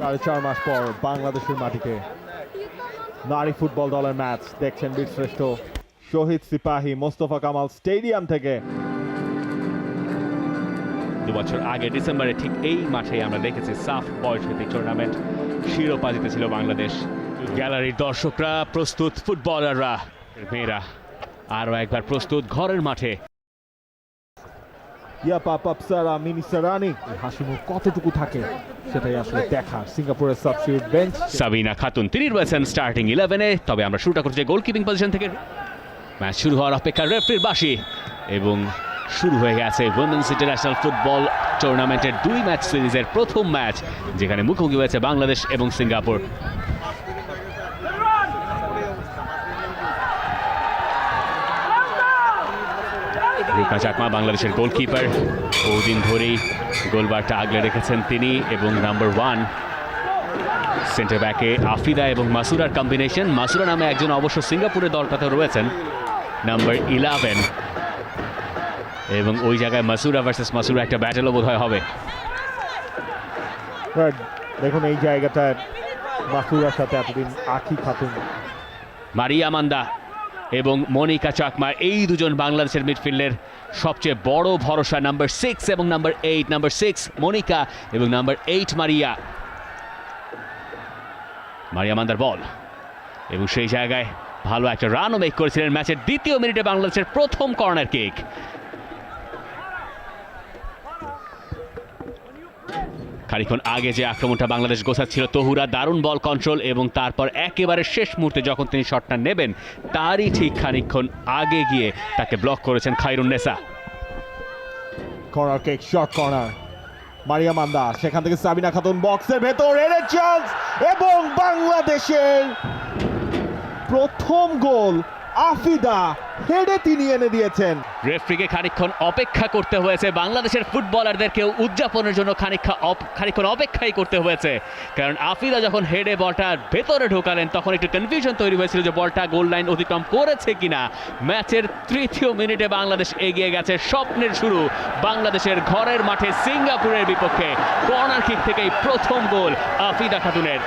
4.5 মাস পর বাংলাদেশের মাটিতে নারী ফুটবল দলের ম্যাচ দেখছেন বীরশ্রেষ্ঠ শহীদ সিপাহী মোস্তফা কামাল স্টেডিয়াম থেকে। 2 বছর আগে ডিসেম্বরে ঠিক এই মাঠে আমরা দেখেছি সাফ বয়স ভিত্তিক টুর্নামেন্ট শিরোপা জিতেছিল বাংলাদেশ। গ্যালারির দর্শকরা প্রস্তুত, ফুটবলাররা মেয়েরা আরও একবার প্রস্তুত ঘরের মাঠে। হাসিমুখ কতটুকু থাকে সেটাই আসলে দেখা। সিঙ্গাপুরের সাবস্টিটিউট বেঞ্চ সাবিনা খাতুন তিনি রয়েছেন স্টার্টিং 11-এ। তবে আমরা শুরুটা করছি গোলকিপিং পজিশন থেকে। ম্যাচ শুরু হওয়ার অপেক্ষা রেফারির বাঁশি এবং শুরু হয়ে গেছে উইমেন্স ইন্টারন্যাশনাল ফুটবল টুর্নামেন্টের 2 ম্যাচ সিরিজের প্রথম ম্যাচ, যেখানে মুখোমুখি হয়েছে বাংলাদেশ এবং সিঙ্গাপুর। রুকনা চাকমা বাংলাদেশের গোলকিপার, বহুদিন ধরেই গোলবারটা আগলে রেখেছেন তিনি। এবং নাম্বার 1 সেন্টার ব্যাকে আফিদা এবং মাসুরার কম্বিনেশন। মাসুরা নামে একজন অবশ্য সিঙ্গাপুরের দলটাতে রয়েছেন, নাম্বার 11। এবং ওই জায়গায় মাসুরা ভার্সেস মাসুরা একটা ব্যাটেলও বোধহয় হবে। দেখুন এই জায়গাটায় মাসুরার সাথে এতদিন আখি খাতুন, মারিয়া মান্দা এবং মনিকা চাকমা, এই দুজন বাংলাদেশের মিডফিল্ডের সবচেয়ে বড় ভরসা। নাম্বার 6 এবং নাম্বার 8, নাম্বার 6 মনিকা এবং নাম্বার 8 মারিয়া। মারিয়া মান্দার বল এবং সেই জায়গায় ভালো একটা রানও মেক করেছিলেন ম্যাচের 2য় মিনিটে বাংলাদেশের প্রথম কর্নার কিক। খানিকক্ষণ আগে যে আক্রমণটা বাংলাদেশ গোছাচ্ছিল, তহুরা দারুণ বল কন্ট্রোল এবং তারপর একেবারে শেষ মুহূর্তে যখন তিনি শটটা নেবেন তারই ঠিক খানিকক্ষণ আগে গিয়ে তাকে ব্লক করেছেন Khairunnesa. Corner kick, short corner, মারিয়া মান্দা, সেখান থেকে সাবিনা খাতুন বক্সের ভেতর, এর চান্স এবং বাংলাদেশের প্রথম গোল আফিদা হেডে তিনি এনে দিয়েছেন। রেফারিকে খানিকক্ষণ অপেক্ষা করতে হয়েছে, বাংলাদেশের ফুটবলারদেরকেও উদযাপনের জন্য খানিকক্ষণ অপেক্ষাই করতে হয়েছে, কারণ আফিদা যখন হেডে বলটা ভেতরে ঢোকালেন তখন একটু কনফিউশন তৈরি হয়েছিল যে বলটা গোল লাইন অতিক্রম করেছে কিনা। ম্যাচের 3য় মিনিটে বাংলাদেশ এগিয়ে গেছে। স্বপ্নের শুরু বাংলাদেশের ঘরের মাঠে সিঙ্গাপুরের বিপক্ষে। কর্নার কিক থেকেই প্রথম গোল আফিদা খাতুনের।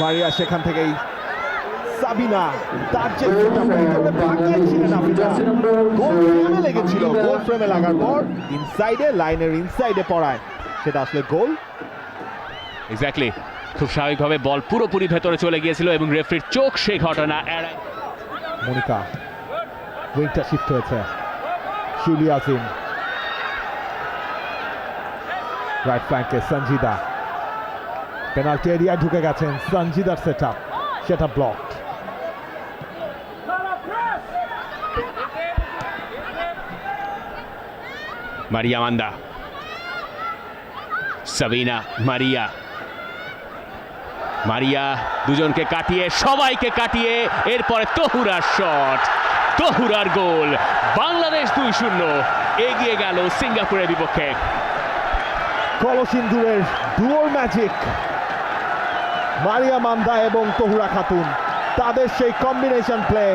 মারিয়া সেখান থেকেই সাবিনা, তার যে ভাগিয়েছিলেন আফিদা, গোল ফ্রেমে লেগেছিল, গোল ফ্রেমে লাগার পর ইনসাইডে, লাইনের ইনসাইডে পড়ায় সেটা আসলে গোল। এক্স্যাক্টলি, খুব স্বাভাবিকভাবে বল পুরোপুরি ভেতরে চলে গিয়েছিল এবং রেফারির চোখ সেই ঘটনা এড়ায়। মনিকা উইংটা শিফট হয়েছে, শিউলি আজিম রাইট ফ্ল্যাঙ্কে, সঞ্জিদা পেনাল্টি এরিয়ায় ঢুকে গেছেন, সঞ্জিদার সেটা ব্লকড। মারিয়া মান্দা, সাবিনা, মারিয়া দুজনকে কাটিয়ে, সবাইকে কাটিয়ে এরপরে তহুরার শট, তহুরার গোল। বাংলাদেশ 2-0 এগিয়ে গেল সিঙ্গাপুরের বিপক্ষে। কলসিন্দুরের ডুয়োর ম্যাজিক মারিয়া মান্দা এবং তহুরা খাতুন, তাদের সেই কম্বিনেশন প্লে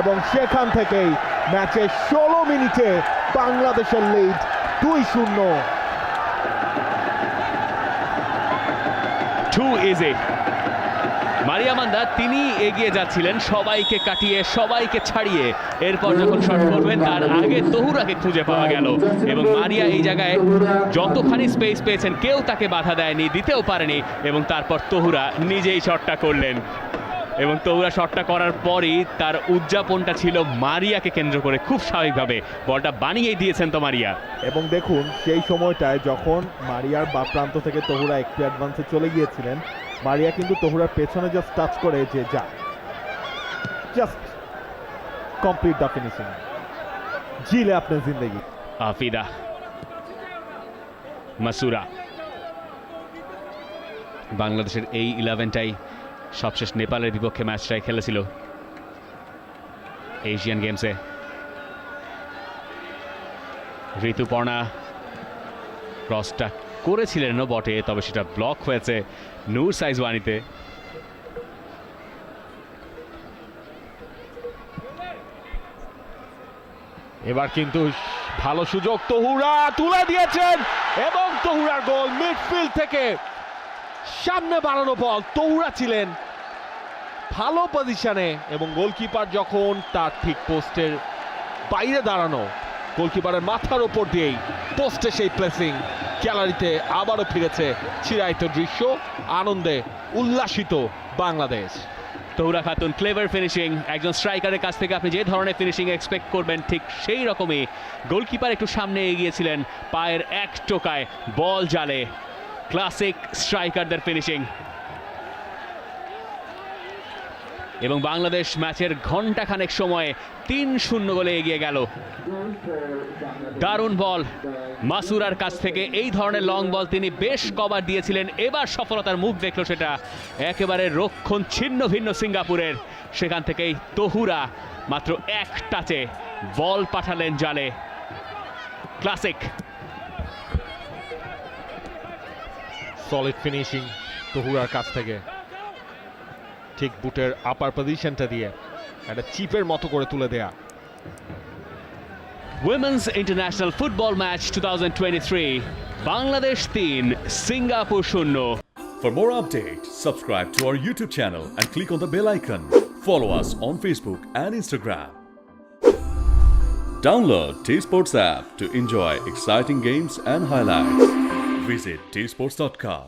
এবং সেখান থেকেই ম্যাচের 16 মিনিটে বাংলাদেশের লিড 2-0। মারিয়া মান্দা তিনি এগিয়ে যাচ্ছিলেন সবাইকে কাটিয়ে, সবাইকে ছাড়িয়ে। এরপর যখন শট করবেন তার আগে তহুরাকে খুঁজে পাওয়া গেল এবং মারিয়া এই জায়গায় যতখানি স্পেস পেয়েছেন কেউ তাকে বাধা দেয়নি, দিতেও পারেনি। এবং তারপর তহুরা নিজেই শটটা করলেন এবং তহুরা শটটা করার পরই তার উদযাপনটা ছিল মারিয়াকে কেন্দ্র করে। খুব স্বাভাবিকভাবে বলটা বানিয়ে দিয়েছেন তো মারিয়া। এবং দেখুন সেই সময়টায় যখন মারিয়ার বা প্রান্ত থেকে তহুরা একটু অ্যাডভান্সে চলে গিয়েছিলেন, মারিয়া কিন্তু তহুরার পেছনে জাস্ট টাচ করে যে জাস্ট কমপ্লিট দ্য ফিনিশিং, জিলে আপনার জিন্দেগি। আফিদা, মাসুরা, বাংলাদেশের এই 11টাই সবশেষ নেপালের বিপক্ষে ম্যাচটাই খেলেছিল এশিয়ান গেমসে। ঋতুপর্ণা ক্রসটা করেছিলেন বটে, তবে সেটা ব্লক হয়েছে নূর সাইজওয়ানিতে। এবার কিন্তু ভালো সুযোগ, তহুরা তুলে দিয়েছেন এবং তহুরার গোল মিডফিল্ড থেকে সামনে বাড়ানো বল, তৌরা ছিলেন ভালো পজিশনে এবং গোলকিপার যখন তার ঠিক পোস্টের বাইরে দাঁড়ানো, গোলকিপারের মাথার ওপর দিয়েই পোস্টে সেই প্লেসিং, গ্যালারিতে আবারও ফিরেছে চিরায়ত দৃশ্য, আনন্দে উল্লাসিত বাংলাদেশ। তৌরা খাতুন ক্লেভার ফিনিশিং, একজন স্ট্রাইকারের কাছ থেকে আপনি যে ধরনের ফিনিশিং এক্সপেক্ট করবেন ঠিক সেই রকমই। গোলকিপার একটু সামনে এগিয়েছিলেন, পায়ের এক টোকায় বল জালে, ক্লাসিক স্ট্রাইকারদের ফিনিশিং। এবং বাংলাদেশ ম্যাচের ঘন্টাখানেক সময়ে 3-0 গোলে এগিয়ে গেল। দারুণ বল মাসুরার কাছ থেকে, এই ধরনের লং বল তিনি বেশ কভার দিয়েছিলেন, এবার সফলতার মুখ দেখলো সেটা একেবারে রক্ষণ ছিন্ন ভিন্ন সিঙ্গাপুরের। সেখান থেকেই তহুরা মাত্র এক টাচে বল পাঠালেন জালে। ক্লাসিক সলিড ফিনিশিং তহুরার কাছ থেকে, ঠিক বুটের আপার পজিশনটা দিয়ে একটা চিপের মতো করে তুলে দেয়া। Women's international football match 2023, Bangladesh 3 Singapore 0। For more updates, subscribe to our YouTube channel and click on the bell icon. Follow us on Facebook and Instagram. Download T-Sports app to enjoy exciting games and highlights. Visit tsports.com.